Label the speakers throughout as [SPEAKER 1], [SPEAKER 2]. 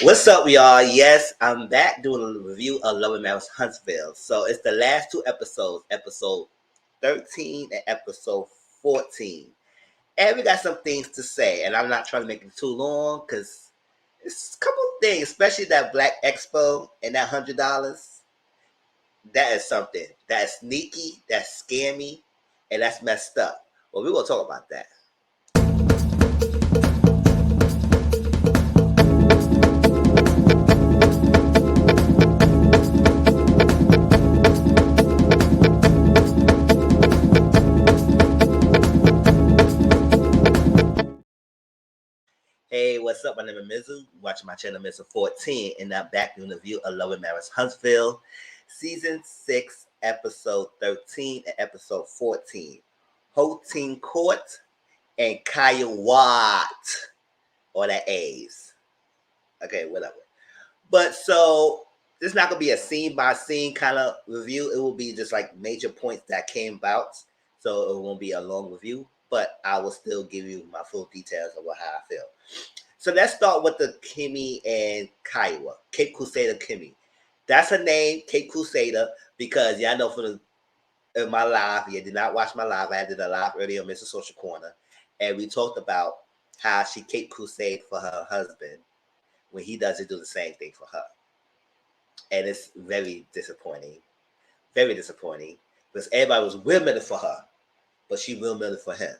[SPEAKER 1] What's up, y'all? Yes, I'm back doing a review of Love and Marriage Huntsville. So it's the last two episodes, episode 13 and episode 14. And we got some things to say, and I'm not trying to make it too long because it's a couple of things, especially that Black Expo and that $100. That is something that's sneaky, that's scammy, and that's messed up. Well, we're gonna talk about that. Hey, what's up? My name is Mizu. Watching my channel, Mr. 14, and I'm back doing the review of Love and Marriage Huntsville, Season 6, Episode 13 and Episode 14. Holt-ing Court and Kiuwhaaat, or that A's. Okay, whatever. But so, this is not going to be a scene-by-scene kind of review. It will be just like major points that came about. So, it won't be a long review, but I will still give you my full details of how I feel. So let's start with the Kimmy and Kyla, Cape Crusader Kimmy. That's her name, Cape Crusader, because y'all know from in my live, you did not watch my live. I did a live earlier on Mr. Social Corner, and we talked about how she Cape Crusade for her husband when he doesn't do the same thing for her. And it's very disappointing. Very disappointing. Because everybody was willing for her, but she willing for him.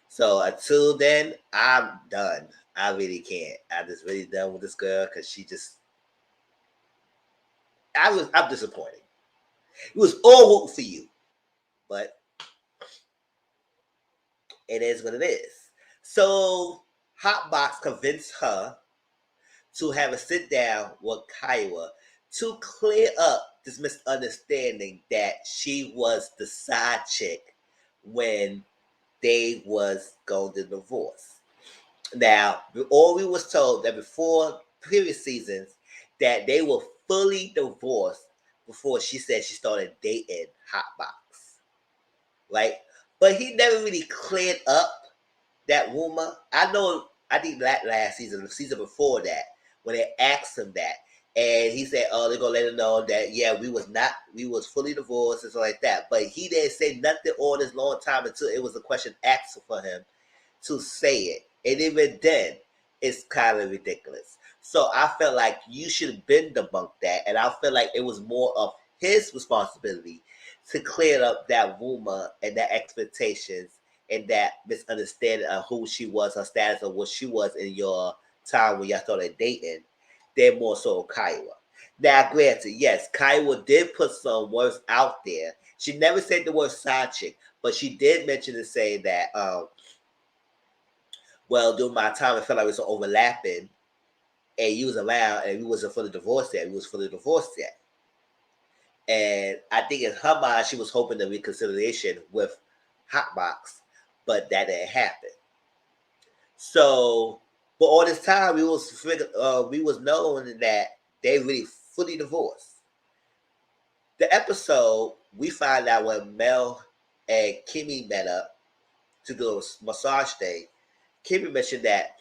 [SPEAKER 1] So until then, I'm done. I really can't. I'm just really done with this girl because I'm disappointed. It was all work for you, but it is what it is. So Hotbox convinced her to have a sit down with Kyla to clear up this misunderstanding that she was the side chick when they was going to divorce. Now, all we was told that before previous seasons that they were fully divorced before she said she started dating Hotbox, right? But he never really cleared up that rumor. I know. I think that last season, the season before that, when they asked him that, and he said, "Oh, they're gonna let him know that yeah, we was fully divorced and stuff like that." But he didn't say nothing all this long time until it was a question asked for him to say it. And even then, it's kind of ridiculous. So I felt like you should have been debunked that. And I feel like it was more of his responsibility to clear up that rumor and that expectations and that misunderstanding of who she was, her status of what she was in your time when y'all started dating, than more so Kyla. Now, granted, yes, Kyla did put some words out there. She never said the word side chick, but she did mention to say that well, during my time, it felt like it was overlapping, and you was around, and we wasn't fully divorced yet. We was fully divorced yet, and I think in her mind, she was hoping the reconciliation with Hotbox, but that didn't happen. So, but all this time, we was knowing that they really fully divorced. The episode we find out when Mel and Kimmy met up to do a massage day. Kimmy mentioned that.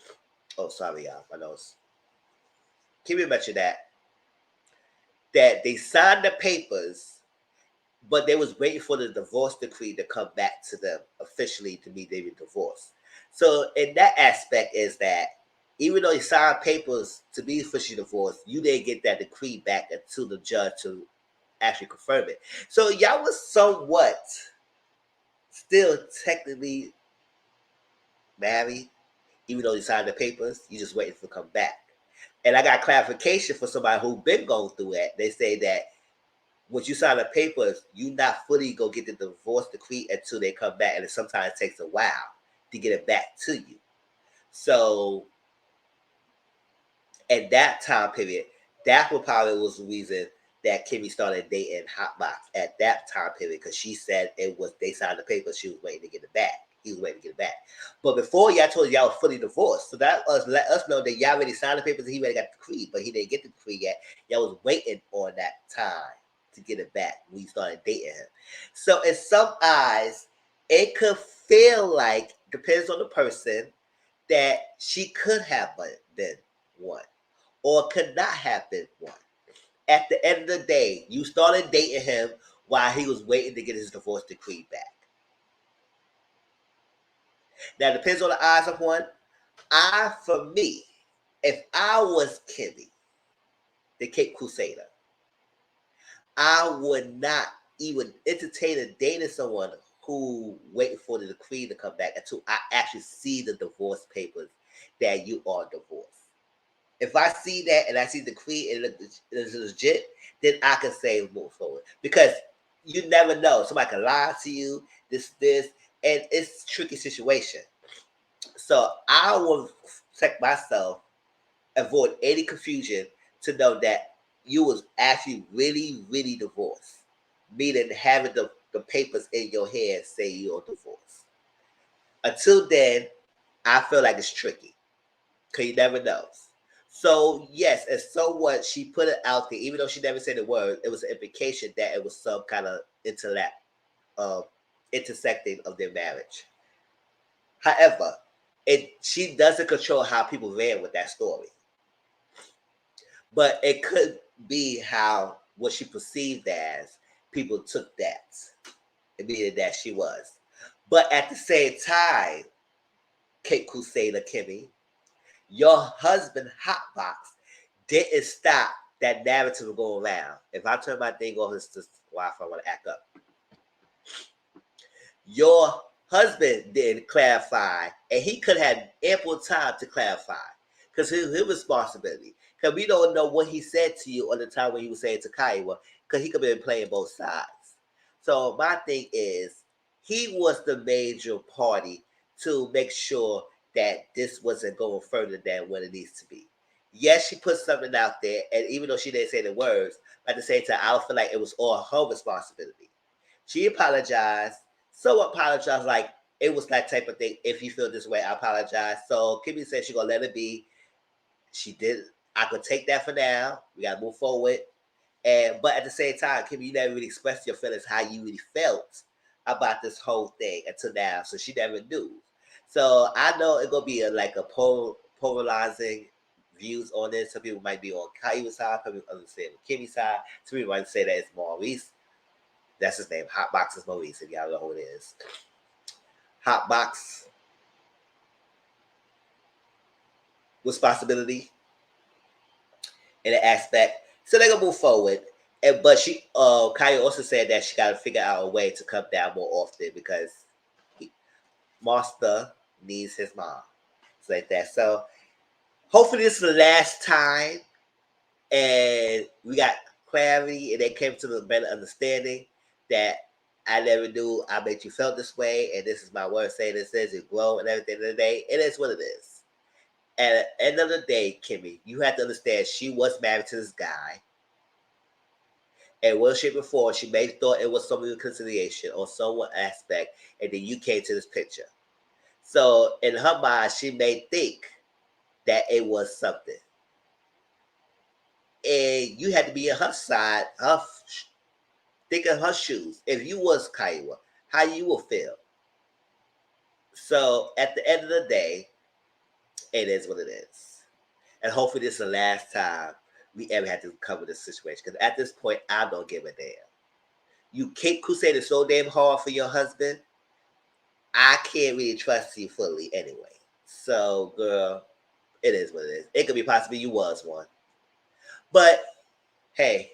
[SPEAKER 1] Oh, sorry, y'all. My nose. Kimmy mentioned that they signed the papers, but they was waiting for the divorce decree to come back to them officially to be they were divorced. So in that aspect is that even though you signed papers to be officially divorced, you didn't get that decree back until the judge to actually confirm it. So y'all was somewhat still technically married, even though you signed the papers, you just waiting for it to come back. And I got clarification for somebody who been going through that. They say that once you sign the papers, you not fully go get the divorce decree until they come back, and it sometimes takes a while to get it back to you. So at that time period, that was probably was the reason that Kimmy started dating Hotbox at that time period because she said it was they signed the papers, she was waiting to get it back. He was waiting to get it back. But before y'all told y'all was fully divorced. So that let us know that y'all already signed the papers and he already got the decree, but he didn't get the decree yet. Y'all was waiting on that time to get it back when you started dating him. So in some eyes, it could feel like, depends on the person, that she could have been one. or could not have been one. At the end of the day, you started dating him while he was waiting to get his divorce decree back. Now, it depends on the eyes of one. For me, if I was Kimmy, the Cape Crusader, I would not even entertain dating someone who waiting for the decree to come back until I actually see the divorce papers that you are divorced. If I see that and I see the decree and it is legit, then I can say move forward. Because you never know. Somebody can lie to you, this, and it's a tricky situation. So I will check myself, avoid any confusion to know that you was actually really, really divorced. Meaning having the papers in your hand say you're divorced. Until then, I feel like it's tricky. Because you never know. So yes, and so what, she put it out there, even though she never said the word, it was an implication that it was some kind of intersecting of their marriage. However, she doesn't control how people ran with that story. But it could be how what she perceived as people took that. It meaning that she was. But at the same time, Cape Crusader Kimmy, your husband Hotbox didn't stop that narrative of going around. If I turn my thing off, it's just Wi-Fi want to act up. Your husband didn't clarify, and he could have ample time to clarify because his responsibility. Because we don't know what he said to you on the time when he was saying to Kiowa, because he could have been playing both sides. So my thing is, he was the major party to make sure that this wasn't going further than what it needs to be. Yes, she put something out there, and even though she didn't say the words, at the same time, I don't feel like it was all her responsibility. She apologized. So apologized, like it was that type of thing. If you feel this way, I apologize. So Kimmy said she's gonna let it be. She did. I could take that for now. We gotta move forward. And but at the same time, Kimmy, you never really expressed your feelings, how you really felt about this whole thing until now. So she never knew. So I know it's gonna be like a polarizing views on this. Some people might be on Kyu's side, some people understand Kimmy's side. Some people might say that it's Maurice. That's his name. Hotbox is Maurice, if y'all know who it is. Hotbox responsibility in the aspect. So they're gonna move forward. And but Kaya also said that she gotta figure out a way to come down more often because Master needs his mom. It's like that. So hopefully this is the last time and we got clarity and they came to the better understanding that I never knew I made you felt this way, and this is my word saying this is it grow and everything of the day. It is what it is. And at the end of the day, Kimmy, you have to understand she was married to this guy. And one shape or form, she may have thought it was some reconciliation or some aspect, and then you came to this picture. So in her mind, she may think that it was something. And you had to be in her side, think of her shoes. If you was Kaiwa, how you will feel. So at the end of the day, it is what it is. And hopefully this is the last time we ever had to cover this situation. Because at this point, I don't give a damn. You Cape Crusader so damn hard for your husband, I can't really trust you fully anyway. So, girl, it is what it is. It could be possibly you was one. But, hey,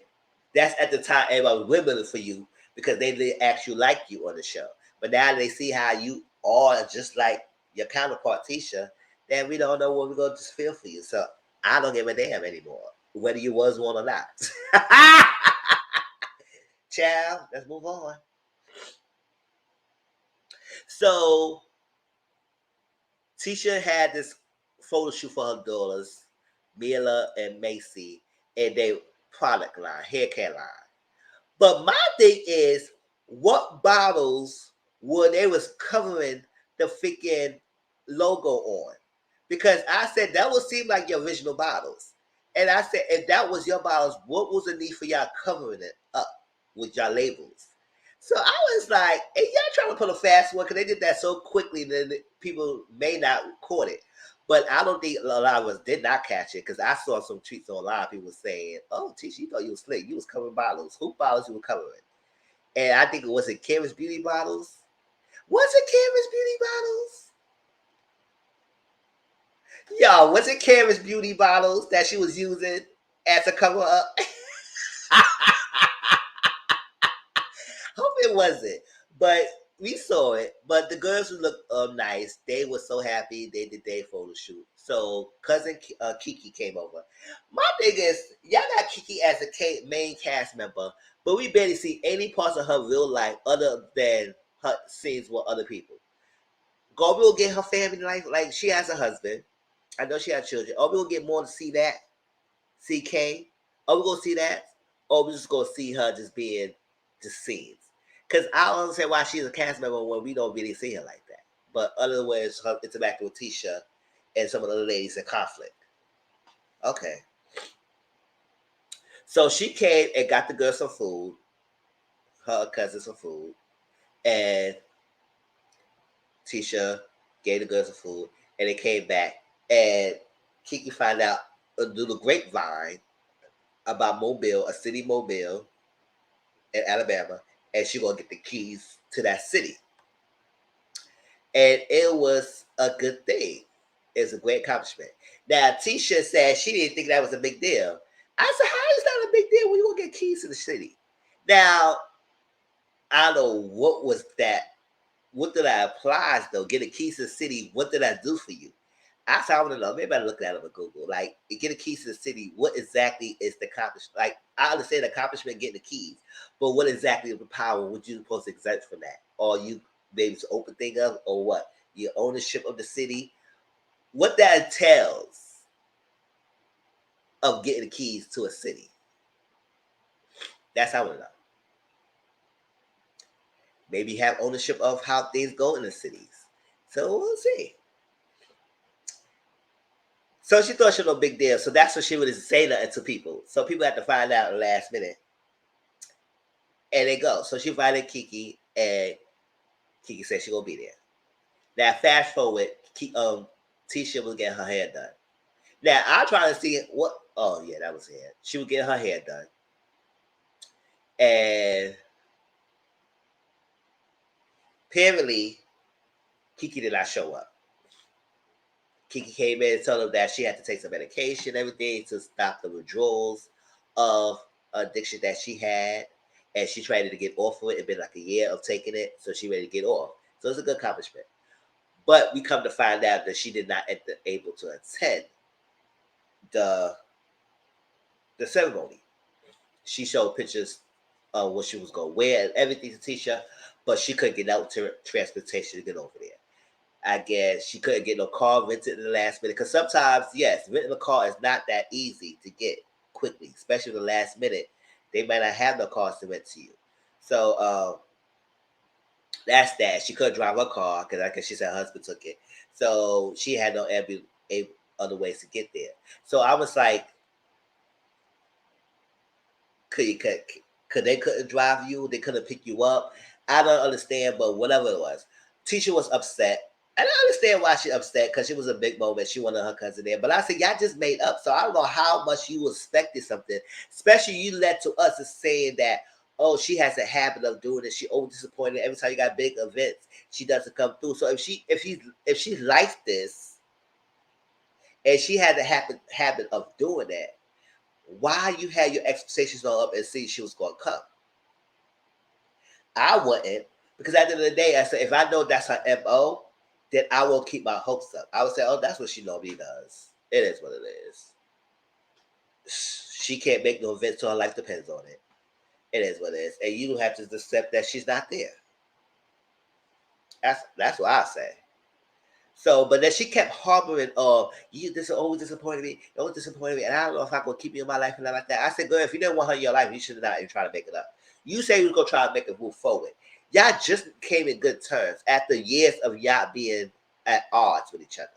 [SPEAKER 1] that's at the time everybody was wiggling for you because they didn't actually like you on the show. But now they see how you are just like your counterpart, Tisha, then we don't know what we're going to feel for you. So I don't give a damn anymore, whether you was one or not. Child, let's move on. So Tisha had this photo shoot for her daughters, Mila and Macy, and their product line, hair care line. But my thing is, what bottles were they was covering the freaking logo on? Because I said that would seem like your original bottles. And I said, if that was your bottles, what was the need for y'all covering it up with y'all labels? So I was like, hey, y'all trying to put a fast one because they did that so quickly that people may not record it. But I don't think a lot of us did not catch it because I saw some tweets online. People saying, "Oh, Tisha, you thought you was slick. You was covering bottles. Who bottles you were covering?" And I think it was Kara's beauty bottles. Was it Kara's beauty bottles? Yo, was it Kara's beauty bottles that she was using as a cover up? Hope it wasn't. But we saw it. But the girls who looked nice, they were so happy they did their photo shoot. So cousin Kiki came over. My thing is, y'all got Kiki as a main cast member, but we barely see any parts of her real life other than her scenes with other people. Go, we'll get her family life. Like she has a husband. I know she has children. Or we'll get more to see that. CK. Are we gonna see that? Or we just gonna see her just being just scenes? Because I don't understand why she's a cast member when we don't really see her like that. But otherwise, her interacting with Tisha and some of the other ladies in conflict. Okay. So she came and got the girl some food, her cousin some food, and Tisha gave the girl some food, and they came back, and Kiki found out through the grapevine about Mobile, a city Mobile in Alabama, and she gonna get the keys to that city. And it was a good thing. It's a great accomplishment. Now Tisha said she didn't think that was a big deal. I said, how is that a big deal when you gonna get keys to the city? Now, I don't know what was that. What did I apply though? Getting keys to the city, what did I do for you? I said, I want to know. Maybe I look that up on Google. Like, get a keys to the city. What exactly is the accomplishment? Like, I understand the accomplishment getting the keys, but what exactly is the power would you supposed to exert from that? Or you maybe to open thing up, or what? Your ownership of the city. What that entails of getting the keys to a city. That's how I want to know. Maybe have ownership of how things go in the cities. So we'll see. So she thought she was no big deal. So that's what she would say nothing to people. So people have to find out at the last minute. And they go. So she invited Kiki, and Kiki said she gonna be there. Now fast forward, Tisha was getting her hair done. Now I'm trying to see what. Oh yeah, that was hair. She was getting her hair done, and apparently Kiki did not show up. Kiki came in and told them that she had to take some medication, everything to stop the withdrawals of addiction that she had. And she tried to get off of it. It'd been like a year of taking it, so she ready to get off. So it's a good accomplishment. But we come to find out that she did not able to attend the the ceremony. She showed pictures of what she was going to wear and everything to Tisha, but she couldn't get out to transportation to get over there. I guess she couldn't get no car rented in the last minute. Because sometimes, yes, renting a car is not that easy to get quickly, especially in the last minute. They might not have no cars to rent to you. So that's that. She couldn't drive her car because I guess she said her husband took it. So she had no other ways to get there. So I was like, could they couldn't drive you? They couldn't pick you up. I don't understand, but whatever it was, Tisha was upset. And I understand why she upset because she was a big moment. She wanted her cousin there. But I said, y'all just made up. So I don't know how much you expected something. Especially you led to us as saying that, oh, she has a habit of doing it. She always disappointed every time you got big events. She doesn't come through. So if she likes this and she had the habit of doing that, why you had your expectations all up and see she was going to come? I wouldn't, because at the end of the day, I said if I know that's her MO, then I will keep my hopes up. I would say, oh, that's what she normally does. It is what it is. She can't make no events, so her life depends on it. It is what it is, and you don't have to accept that she's not there. That's what I say. So, but then she kept harboring, "Oh, you this always disappointed me, always disappointed me," and I don't know if I'm gonna keep you in my life and that like that. I said, "Girl, if you didn't want her in your life, you should have not even tried to make it up. You say you was gonna try to make it move forward. Y'all just came in good terms after years of y'all being at odds with each other.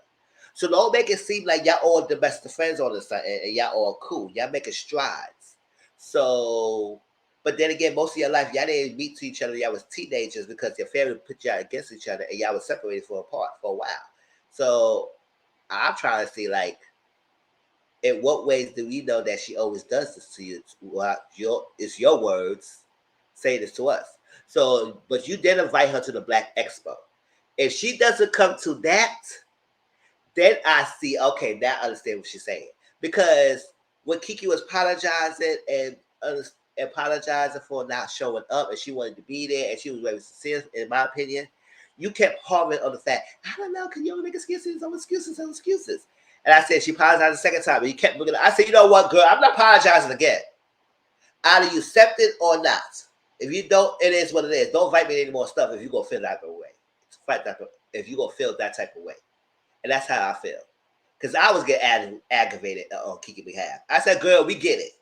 [SPEAKER 1] So don't make it seem like y'all all the best of friends all of a sudden and y'all all cool. Y'all making strides. So, but then again, most of your life y'all didn't meet to each other. Y'all was teenagers because your family put y'all against each other and y'all was separated for apart for a while. So I'm trying to see, like, in what ways do we know that she always does this to you? It's your words. Say this to us. So, but you did invite her to the Black Expo. If she doesn't come to that, then I see, okay, now I understand what she's saying. Because when Kiki was apologizing and apologizing for not showing up, and she wanted to be there, and she was very sincere, in my opinion, you kept harping on the fact, I don't know, can you only make excuses? Some excuses, some excuses. And I said, she apologized the second time, but you kept bringing it up. I said, you know what, girl, I'm not apologizing again. Either you accept it or not. If you don't, it is what it is. Don't invite me to any more stuff if you're going to feel that way. If you're going to feel that type of way. And that's how I feel. Because I was getting aggravated on Kiki's behalf. I said, girl, we get it.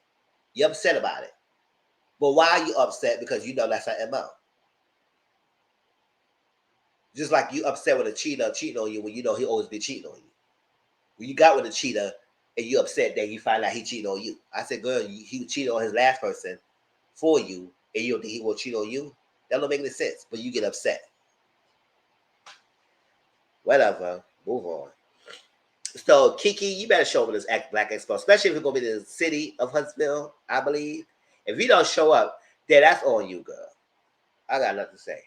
[SPEAKER 1] You're upset about it. But why are you upset? Because you know that's her MO. Just like you upset with a cheater cheating on you when you know he always been cheating on you. When you got with a cheater and you upset that you find out he cheated on you. I said, girl, he cheated on his last person for you, and you don't think he will cheat on you? That don't make any sense. But you get upset. Whatever. Move on. So, Kiki, you better show up at this Black Expo, especially if it's going to be in the city of Huntsville, I believe. If you don't show up, then that's on you, girl. I got nothing to say.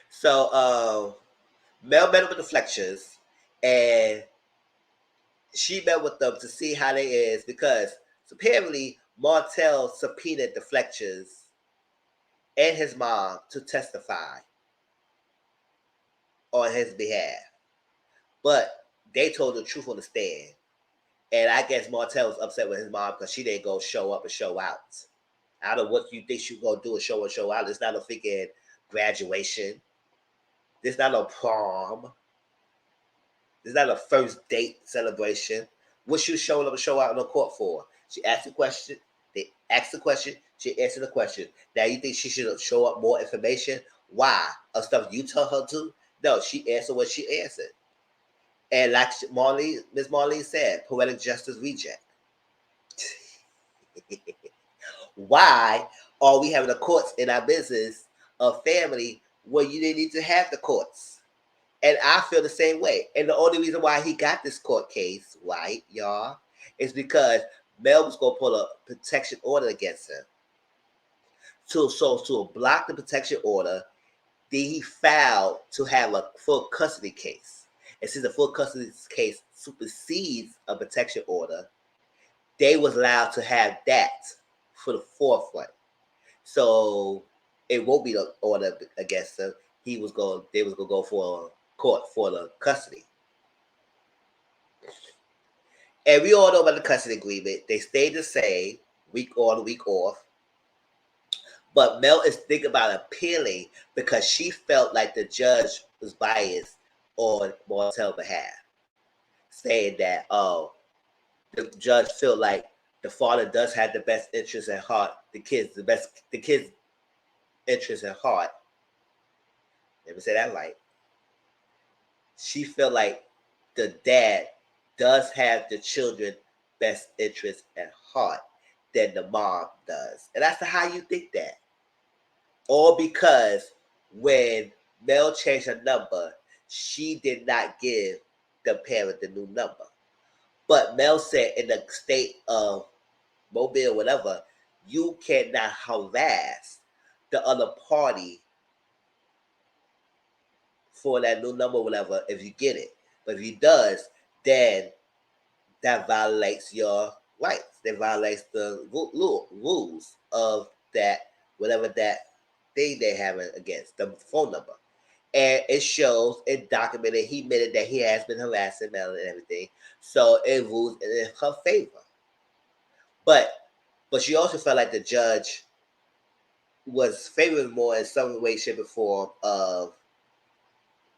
[SPEAKER 1] So, Mel met up with the Fletchers, and she met with them to see how they is, because apparently Martel subpoenaed the Fletchers and his mom to testify on his behalf. But they told the truth on the stand. And I guess Martel was upset with his mom because she didn't go show up and show out. I don't know what you think she's going to do, and show out. It's not a freaking graduation. It's not a prom. It's not a first date celebration. What she showing up and show out in the court for? She asked a question. They asked the question. She answered the question. Now you think she should show up more information? Why? Of stuff you tell her to? No, she answered what she answered. And like Miss Marlene said, poetic justice reject. Why are we having the courts in our business of family where you didn't need to have the courts? And I feel the same way. And the only reason why he got this court case, right, y'all, is because Mel was going to pull a protection order against him. To block the protection order, then he filed to have a full custody case. And since the full custody case supersedes a protection order, they was allowed to have that for the forefront. So it won't be the order against him. They was gonna go for court for the custody. And we all know about the custody agreement. They stayed the same, week on, week off. But Mel is thinking about appealing because she felt like the judge was biased on Martel's behalf, saying that, oh, the judge felt like the father does have the best interest at heart, the kids interest at heart. Let me say that right. She felt like the dad does have the children best interest at heart than the mom does. And that's how you think that. All because when Mel changed her number, she did not give the parent the new number. But Mel said in the state of Mobile, whatever, you cannot harass the other party for that new number, whatever, if you get it. But if he does, then that violates your rights. That violates the rules of that, whatever that thing they have against the phone number. And it shows, it documented, he admitted that he has been harassing Melanie and everything. So it rules in her favor. But she also felt like the judge was favoring more in some way, shape, or form of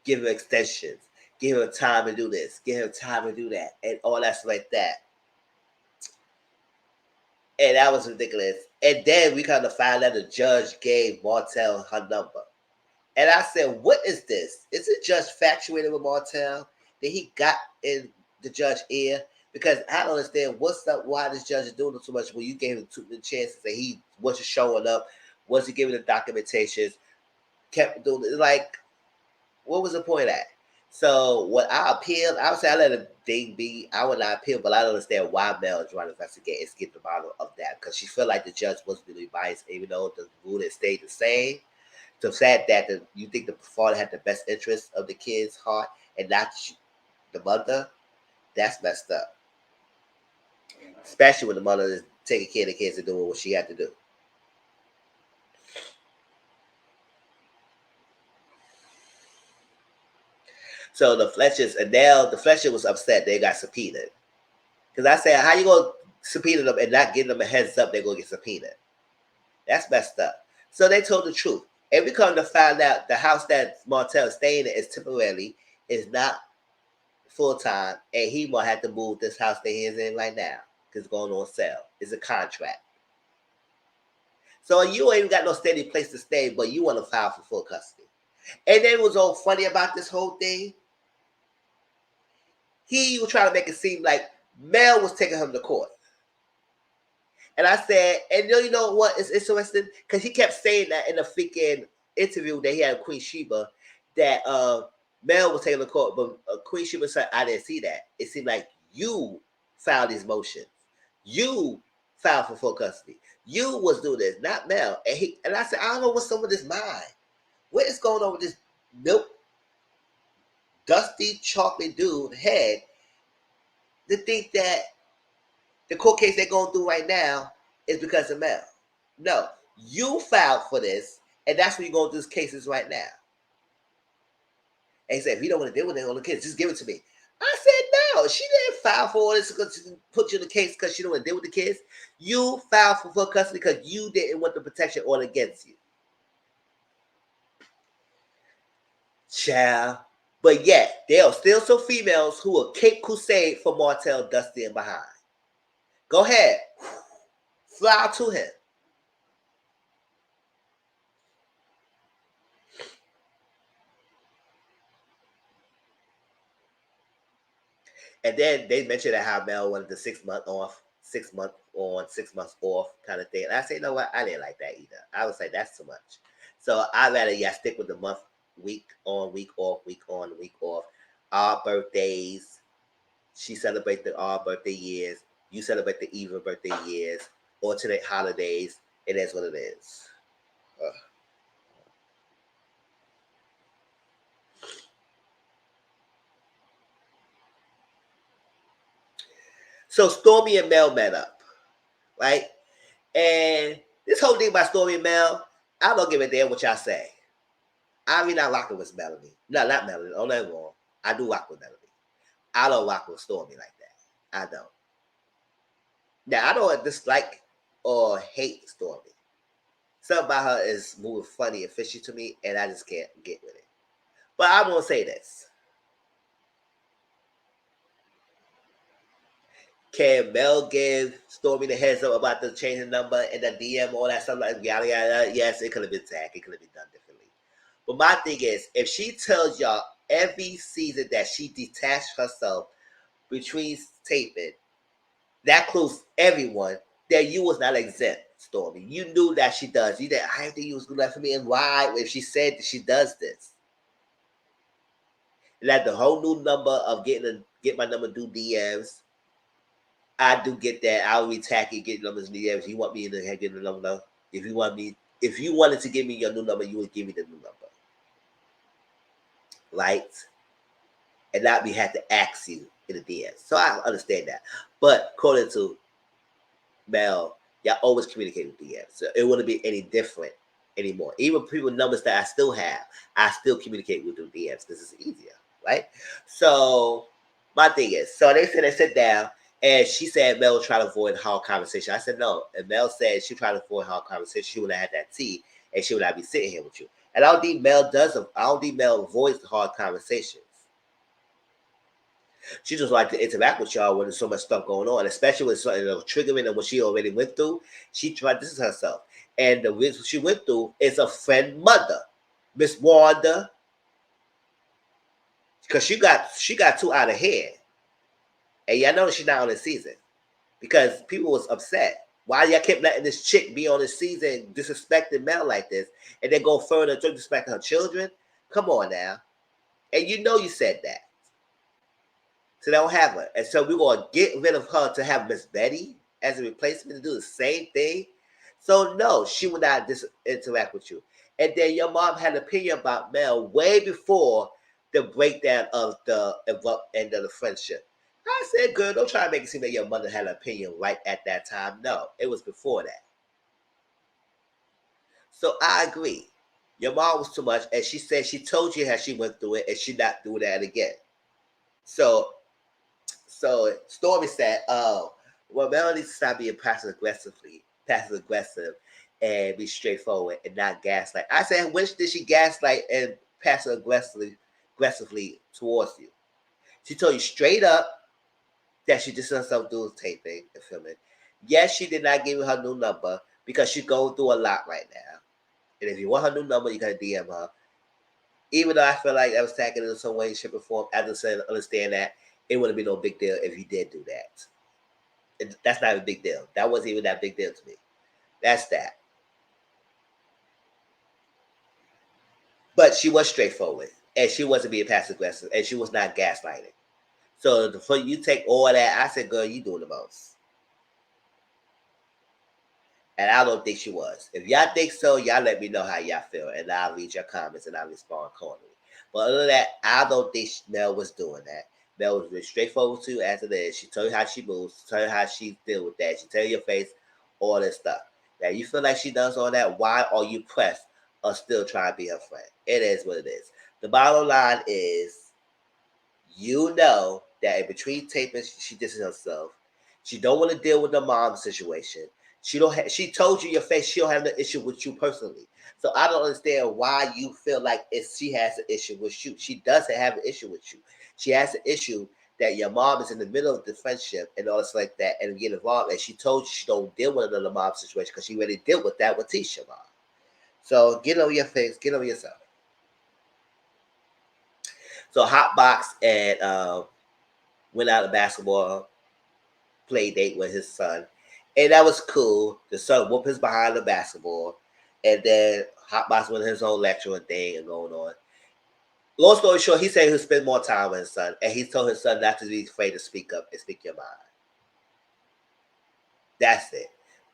[SPEAKER 1] giving extensions, give her time to do this, give her time to do that, and all that stuff like that. And that was ridiculous. And then we kind of found out the judge gave Martel her number. And I said, what is this? Is the judge infatuated with Martel? That he got in the judge's ear? Because I don't understand what's up, why this judge is doing it so much when you gave him the chances that he wasn't showing up, wasn't giving the documentations. kept doing it. Like, what was the point of that? So what I appealed, I would say I let a thing be. I would not appeal, but I don't understand why Mel is trying to investigate and skip the bottom of that because she felt like the judge wasn't really biased, even though the rule had stayed the same. So sad that you think the father had the best interest of the kid's heart and not the mother. That's messed up, especially when the mother is taking care of the kids and doing what she had to do. So the Fletchers, and now the Fletcher was upset they got subpoenaed. Because I said, how you going to subpoena them and not give them a heads up they're going to get subpoenaed? That's messed up. So they told the truth. And we come to find out the house that Martel is staying in is temporarily, is not full time, and he might have to move this house that he is in right now because it's going on sale. It's a contract. So you ain't even got no steady place to stay, but you want to file for full custody. And then what's all funny about this whole thing, he was trying to make it seem like Mel was taking him to court. And I said, and you know what is interesting? Because he kept saying that in the freaking interview that he had with Queen Sheba, that Mel was taking the court, but Queen Sheba said, I didn't see that. It seemed like you filed these motions. You filed for full custody. You was doing this, not Mel. And I said, I don't know what's up with his mind. What is going on with this milk, dusty, chocolate dude head to think that the court case they're going through right now is because of Mel? No, you filed for this, and that's what you're going through these cases right now. And he said, if you don't want to deal with it on the kids, just give it to me. I said, no, she didn't file for all this to put you in the case because she don't want to deal with the kids. You filed for full custody because you didn't want the protection order against you. Child. But yet, there are still some females who will kick crusade for Martel, Dusty, and behind. Go ahead. Fly to him. And then they mentioned how Mel wanted the 6 month off, 6 month on, 6 months off kind of thing. And I say, you know what? I didn't like that either. I would say that's too much. So I'd rather stick with the month, week on, week off, week on, week off. Our birthdays. She celebrates our birthday years. You celebrate the even birthday years. Alternate holidays. It is what it is. Ugh. So Stormi and Mel met up, right? And this whole thing about Stormi and Mel, I don't give a damn what y'all say. I mean, not rocking with Melody. No, not Melody. Oh, that's wrong. I do rock with Melody. I don't rock with Stormi like that. I don't. Now, I don't dislike or hate Stormi. Something about her is moving funny and fishy to me, and I just can't get with it. But I'm going to say this. Can Mel give Stormi the heads up about the changing number and the DM, all that stuff, like yada yada? Yes, it could have been Zach. It could have been done differently. But my thing is, if she tells y'all every season that she detached herself between taping, that includes everyone, that you was not exempt, Stormi. You knew that she does. You didn't. I didn't think you was good enough for me. And why? If she said that she does this, like the whole new number of get my number do DMs. I do get that. I'll be tacky, get numbers in DMs. You want me in the head, get the number. If you wanted to give me your new number, you would give me the new number. Right? And not be had to ask you in the DMs. So I understand that. But according to Mel, y'all always communicate with DMs. So it wouldn't be any different anymore. Even people numbers that I still have, I still communicate with them DMs because it's easier, right? So my thing is, so they said they sit down and she said Mel tried to avoid hard conversation. I said no. And Mel said she tried to avoid hard conversation. She would have had that tea and she would not be sitting here with you. And I don't think Mel avoids the hard conversations. She just like to interact with y'all when there's so much stuff going on, especially with something triggering and what she already went through. She tried this is herself, and the what she went through is a friend mother, Miss Wanda, because she got too out of hand, and y'all know she's not on the season because people was upset Why y'all kept letting this chick be on this season disrespecting Mel like this, and then go further to disrespect her children? Come on now. And you know you said that. So they don't have her. And so we're going to get rid of her to have Miss Betty as a replacement to do the same thing. So no, she would not interact with you. And then your mom had an opinion about Mel way before the breakdown of the end of the friendship. I said, girl, don't try to make it seem that your mother had an opinion right at that time. No, it was before that. So I agree. Your mom was too much, and she said she told you how she went through it, and she not do that again. So Stormi said, "Oh, well, Melody needs to stop being passive aggressive, and be straightforward and not gaslight." I said, "Which did she gaslight and passive aggressively towards you?" She told you straight up that she just herself doing taping and filming. Yes, she did not give you her new number because she's going through a lot right now. And if you want her new number, you gotta DM her. Even though I feel like I was tagging in some way, shape, or form, I just understand that it wouldn't be no big deal if you did do that. That's not a big deal. That wasn't even that big deal to me. That's that. But she was straightforward, and she wasn't being passive aggressive, and she was not gaslighting. So for you take all that, I said, girl, you doing the most. And I don't think she was. If y'all think so, y'all let me know how y'all feel, and I'll read your comments and I'll respond accordingly. But other than that, I don't think Mel was doing that. Mel was really straightforward to you as it is. She told you how she moves, she told you how she deal with that. She tell you your face, all this stuff. Now you feel like she does all that. Why are you pressed or still trying to be her friend? It is what it is. The bottom line is, you know that in between tapings, she dissing herself. She don't want to deal with the mom situation. She told you your face. She don't have no issue with you personally. So I don't understand why you feel like she has an issue with you. She doesn't have an issue with you. She has an issue that your mom is in the middle of the friendship and all this like that and get involved. And she told you she don't deal with another mom situation because she already dealt with that with Tisha mom. So get over your face. Get over yourself. So Hotbox and went out of basketball play date with his son. And that was cool. The son whooped his behind the basketball. And then Hotbox went his own lecturing thing and going on. Long story short, he said he'll spend more time with his son. And he told his son not to be afraid to speak up and speak your mind. That's it.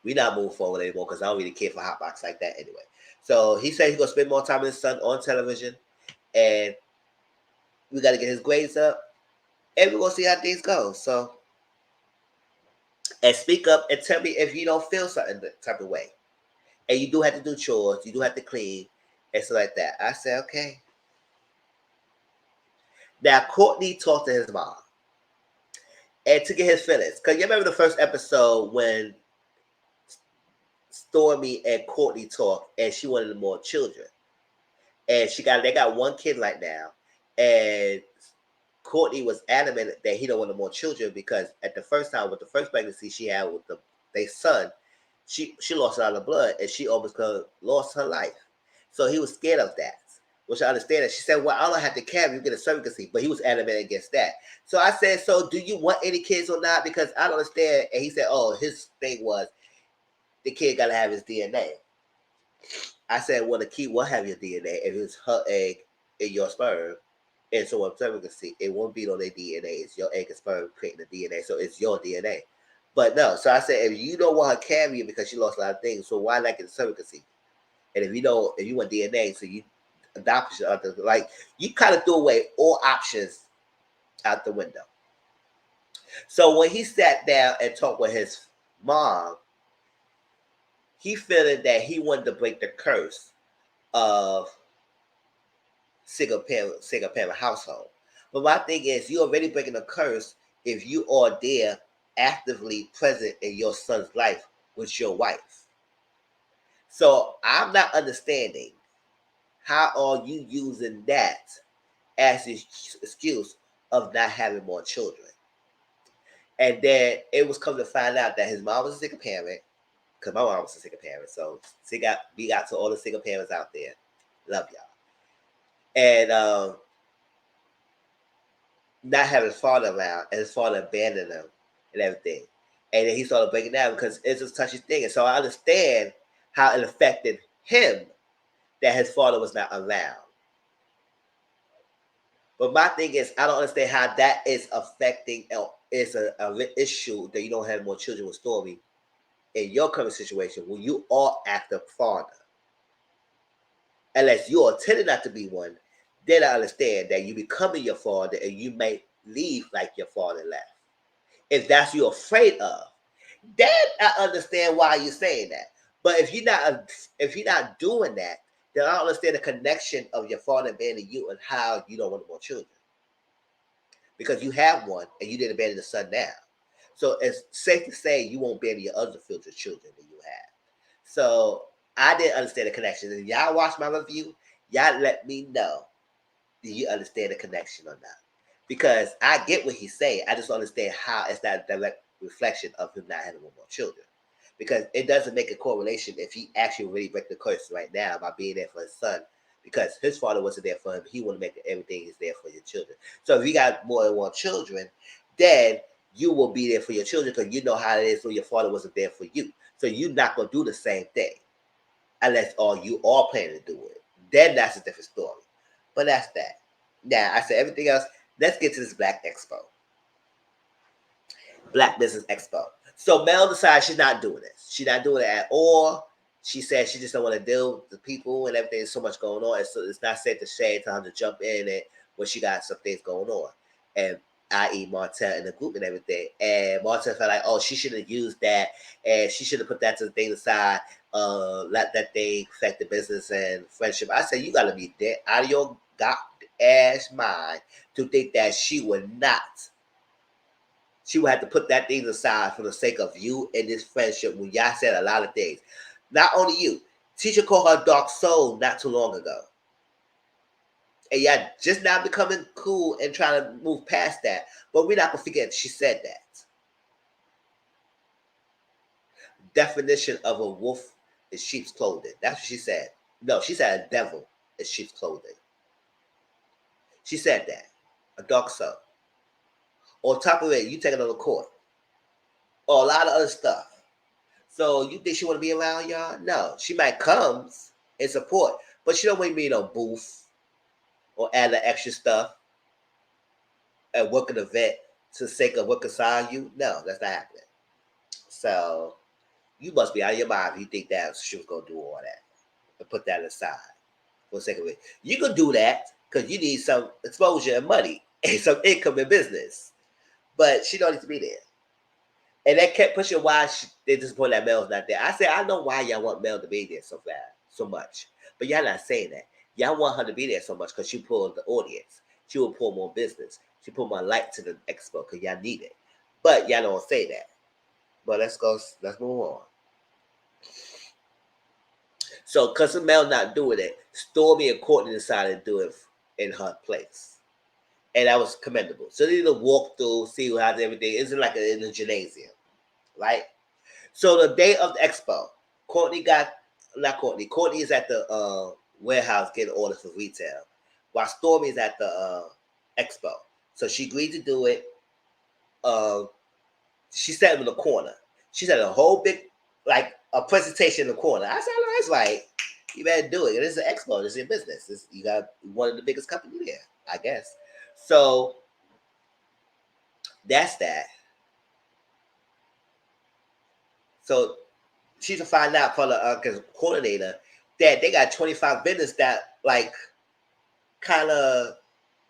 [SPEAKER 1] We not moving forward anymore because I don't really care for Hotbox like that anyway. So he said he's going to spend more time with his son on television. And we got to get his grades up. And we're going to see how things go. So, and speak up and tell me if you don't feel something type of way. And you do have to do chores, you do have to clean, and stuff like that. I said, okay. Now, Courtney talked to his mom and to get his feelings. Because you remember the first episode when Stormi and Courtney talked and she wanted more children. And they got one kid right now. And Courtney was adamant that he don't want more children because at the first time with the first pregnancy she had with their son, she lost a lot of blood and she almost lost her life. So he was scared of that, which I understand. And she said, well, I don't have to carry, you get a surrogacy. But he was adamant against that. So I said, so do you want any kids or not? Because I don't understand. And he said, oh, his thing was the kid got to have his DNA. I said, well, the kid will have your DNA if it's her egg in your sperm. And so what surrogacy, it won't be on their DNA. It's your egg and sperm creating the DNA. So it's your DNA. But no, so I said, if you don't want her carrying because she lost a lot of things, so why not get surrogacy? And if you want DNA, so you adoption, like you kind of threw away all options out the window. So when he sat down and talked with his mom, he feeling that he wanted to break the curse of single parent household. But my thing is, you're already breaking a curse if you are there actively present in your son's life with your wife. So I'm not understanding how are you using that as an excuse of not having more children. And then it was come to find out that his mom was a single parent, because my mom was a single parent. So we got to all the single parents out there. Love y'all. And not having his father around, and his father abandoned him and everything. And then he started breaking down because it's a touchy thing. And so I understand how it affected him that his father was not around. But my thing is, I don't understand how that is affecting, is an issue that you don't have more children with Stormi in your current situation when you are active father. Unless you're intended not to be one, then I understand that you becoming your father and you may leave like your father left. If that's what you're afraid of, then I understand why you're saying that. But if you're not doing that, then I don't understand the connection of your father abandoning you and how you don't want more children. Because you have one and you didn't abandon the son now. So it's safe to say you won't abandon your other future children that you have. So I didn't understand the connection. And y'all watch my review, y'all let me know, do you understand the connection or not? Because I get what he's saying. I just don't understand how it's not a direct reflection of him not having more children. Because it doesn't make a correlation if he actually really break the curse right now by being there for his son. Because his father wasn't there for him. He want to make everything is there for your children. So if you got more than one children, then you will be there for your children because you know how it is when your father wasn't there for you. So you're not going to do the same thing unless you are planning to do it. Then that's a different story. But that's that. Now, I said everything else. Let's get to this Black Expo. Black Business Expo. So Mel decides she's not doing this. She's not doing it at all. She said she just don't want to deal with the people and everything. There's so much going on. It's not safe to say time to jump in it when she got some things going on. And i.e. Martel and the group and everything. And Martel felt like, oh, she should have used that and she should have put that to the thing aside. Let that thing affect the business and friendship. I said, you got to be dead out of your ass mind to think that she would not. She would have to put that thing aside for the sake of you and this friendship when y'all said a lot of things. Not only you. Tisha called her dark soul not too long ago. And y'all just now becoming cool and trying to move past that. But we're not going to forget she said that. Definition of a wolf is sheep's clothing. That's what she said. No, she said a devil is sheep's clothing. She said that. A dark soul. On top of it, you take it on the court. Or a lot of other stuff. So you think she want to be around y'all? No. She might come and support. But she don't want to be in a booth or add the extra stuff and work an event to the sake of what concern you. No, that's not happening. So you must be out of your mind if you think that she was going to do all that and put that aside for the sake of it. You can do that because you need some exposure and money and some income in business. But she don't need to be there. And that kept pushing why they disappointed that Mel's not there. I said, I know why y'all want Mel to be there so fast, so much. But y'all not saying that. Y'all want her to be there so much because she pulled the audience. She will pull more business. She pull more light to the expo because y'all need it. But y'all don't say that. But let's move on. So because of Mel not doing it, Stormi and Courtney decided to do it in her place. And that was commendable. So they did a walkthrough, see how everything is like in a gymnasium. Right? So the day of the expo, Courtney is at the warehouse getting orders for retail, while Stormi is at the expo. So she agreed to do it. She sat in the corner. She said a whole big, like a presentation in the corner. I said, oh, that's right. You better do it. It is an expo. It's your business. You got one of the biggest companies there, I guess. So that's that. So she's to find out from the coordinator that they got 25 vendors that like kind of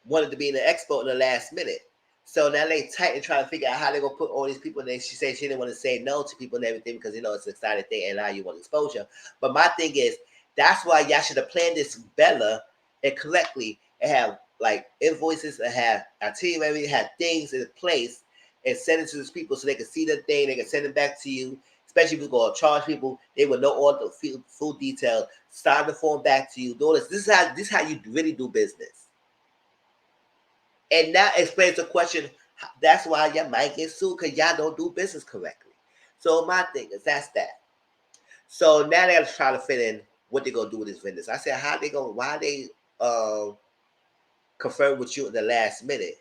[SPEAKER 1] wanted to be in the expo in the last minute. So now they tight and trying to figure out how they're gonna put all these people in there. She said she didn't want to say no to people and everything because it's an exciting thing and now you want exposure. But my thing is that's why y'all should have planned this better and correctly and have like invoices and have itinerary, have things in place and send it to these people so they can see the thing, they can send it back to you. Especially if you're going to charge people, they will know all the full details. Sign the form back to you. Do this. This is how you really do business. And that explains the question. That's why y'all might get sued because y'all don't do business correctly. So my thing is that's that. So now they're trying to fit in what they're gonna do with these vendors. I said, why they confirm with you in the last minute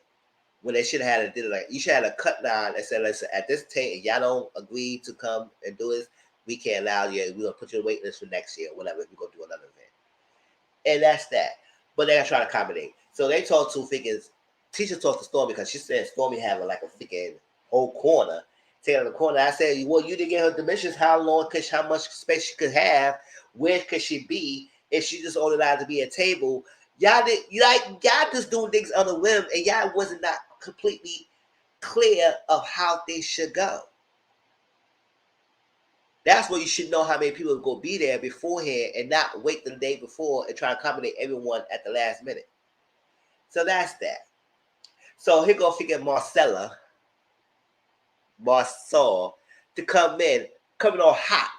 [SPEAKER 1] when they should have had a dinner. Like, you should have had a cut down and said, listen, at this time, if y'all don't agree to come and do this, we can't allow you. We're going to put you on the wait list for next year, whatever. We're going to do another event. And that's that. But they're trying to accommodate. So they talked to figures. Tisha talked to Stormi because she said Stormi had like a freaking whole corner. Taking on the corner. I said, well, you didn't get her dimensions. How much space she could have? Where could she be if she just only allowed to be at a table? Y'all just doing things on a whim, and y'all wasn't not completely clear of how things should go. That's where you should know how many people are going to be there beforehand and not wait the day before and try to accommodate everyone at the last minute. So that's that. So here go figure Marcel to coming all hot.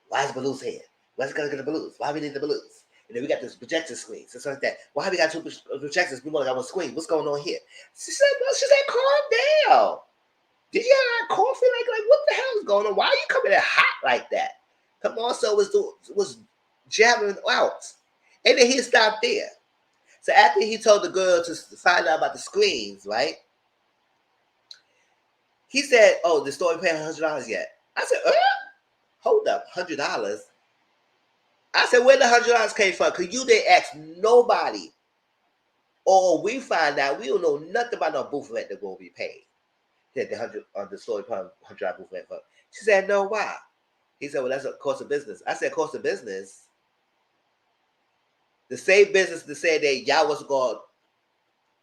[SPEAKER 1] Why is balloons here? Why's it gonna get the balloons? Why we need the balloons? And then we got this projector screen. So like that. Why we got two projectors? We only got one screen. What's going on here? She said, calm down. Did you have coffee? Like what the hell is going on? Why are you coming in hot like that? Come on, so was jabbing out. And then he stopped there. So after he told the girl to find out about the screens, right? He said, oh, the store ain't paying $100 yet. I said, hold up, $100? I said, where the $100 came from? Because you didn't ask nobody. Or we find out we don't know nothing about no booth rent that's going to be paid. That the store paying $100 booth rent for. She said, no, why? He said, well, that's a cost of business. I said, cost of business? The same business that said that y'all wasn't going to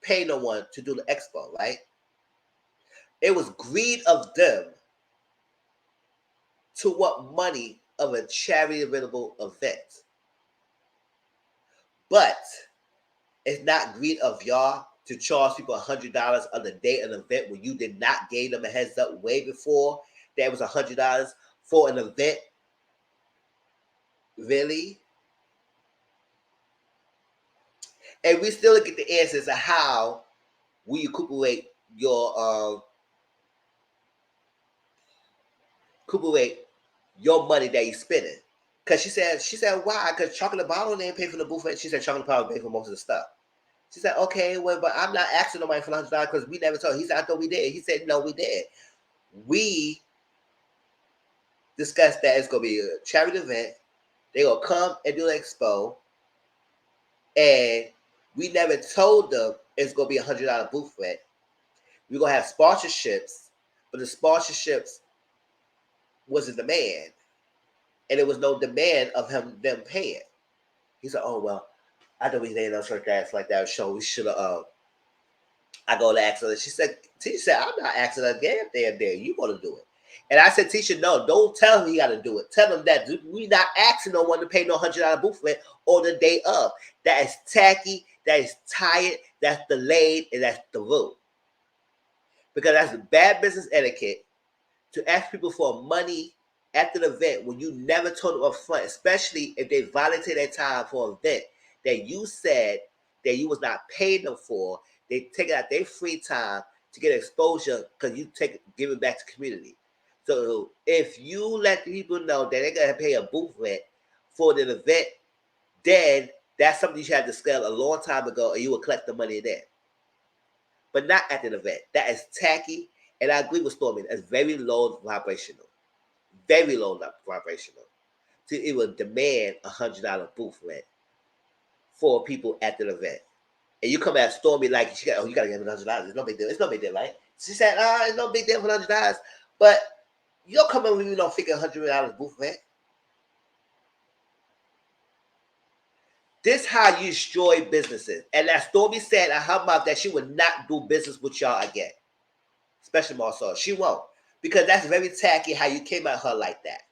[SPEAKER 1] pay no one to do the expo, right? It was greed of them to what money of a charity available event. But it's not greed of y'all to charge people $100 on the day of an event when you did not give them a heads up way before that was $100 for an event. Really? And we still get the answers of how we recuperate your money that you're spending. Because she said, why? Because Chocolate Bottle didn't pay for the booth. She said Chocolate Bottle paid for most of the stuff. She said, okay, well, but I'm not asking nobody for $100 because we never told. He said, I thought we did. He said, no, we did. We discussed that it's going to be a charity event. They're going to come and do the expo. And we never told them it's going to be $100 booth rent. We're going to have sponsorships, but the sponsorships was a demand. And there was no demand of them paying. He said, oh, well, I thought we did no sort of ass like that show. We should have, I go to ask her. She said, Tisha said, I'm not asking her damn there. You going to do it. And I said, Tisha, no, don't tell him he got to do it. Tell him that we not asking no one to pay no $100 booth rent on the day of. That is tacky. That is tired. That's delayed. And that's the rule. Because that's bad business etiquette to ask people for money after the event when you never told them up front, especially if they volunteer their time for an event that you said that you was not paying them for. They take it out their free time to get exposure because you give it back to the community. So if you let the people know that they're going to pay a booth rent for the event, then that's something you had to scale a long time ago and you will collect the money then. But not at the event. That is tacky. And I agree with Stormi. That's very low vibrational. Very low vibrational. So it will demand $100 booth rent for people at the event. And you come at Stormi like, you got to give me $100. It's no big deal. It's no big deal, right? She said, it's no big deal for $100. But you don't come in when you don't figure $100 booth rent. This how you destroy businesses. And that Stormi said in her mouth that she would not do business with y'all again. Especially Marcel. She won't. Because that's very tacky how you came at her like that.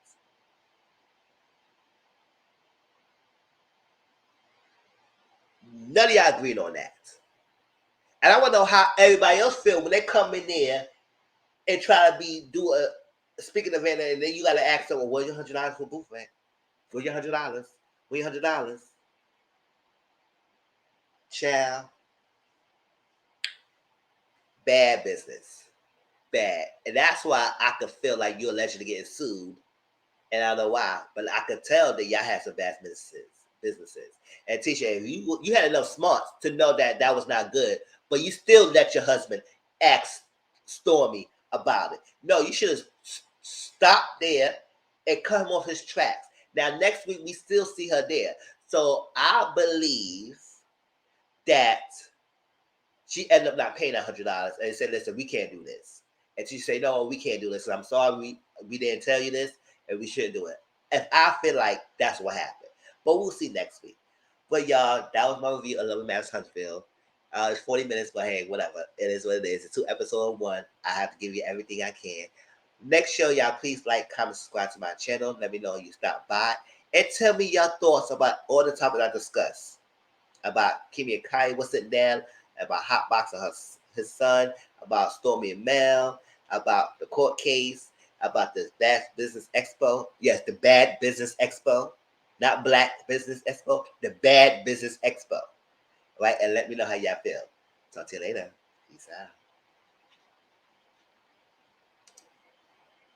[SPEAKER 1] None of y'all agreed on that. And I want to know how everybody else feel when they come in there and try to do a speaking event, and then you got to ask them, well, where's your $100 for booth rent? Where's your $100? Where's your $100? Child. Bad business. Bad. And that's why I could feel like you're allegedly getting sued. And I don't know why, but I could tell that y'all have some bad businesses. And Tisha, you had enough smarts to know that was not good but you still let your husband ask Stormi about it. No, you should have stopped there and cut him off his tracks. Now, next week, we still see her there. So I believe that she ended up not paying $100 and said, listen, we can't do this. And she said, no, we can't do this. I'm sorry, we didn't tell you this, and we shouldn't do it. And I feel like that's what happened. But we'll see next week. But y'all, that was my review of Love and Marriage Huntsville. It's 40 minutes, but hey, whatever. It is what it is. It's 2 episode 1. I have to give you everything I can. Next show, y'all, please like, comment, subscribe to my channel. Let me know you stopped by. And tell me your thoughts about all the topics I discussed. About Kimmy and Kyla sitting down, about Hotbox and his son, about Stormi and Mel, about the court case, about the Bad Business Expo. Yes, the Bad Business Expo. Not Black Business Expo, the Bad Business Expo. Right? And let me know how y'all feel. Talk to you later. Peace out.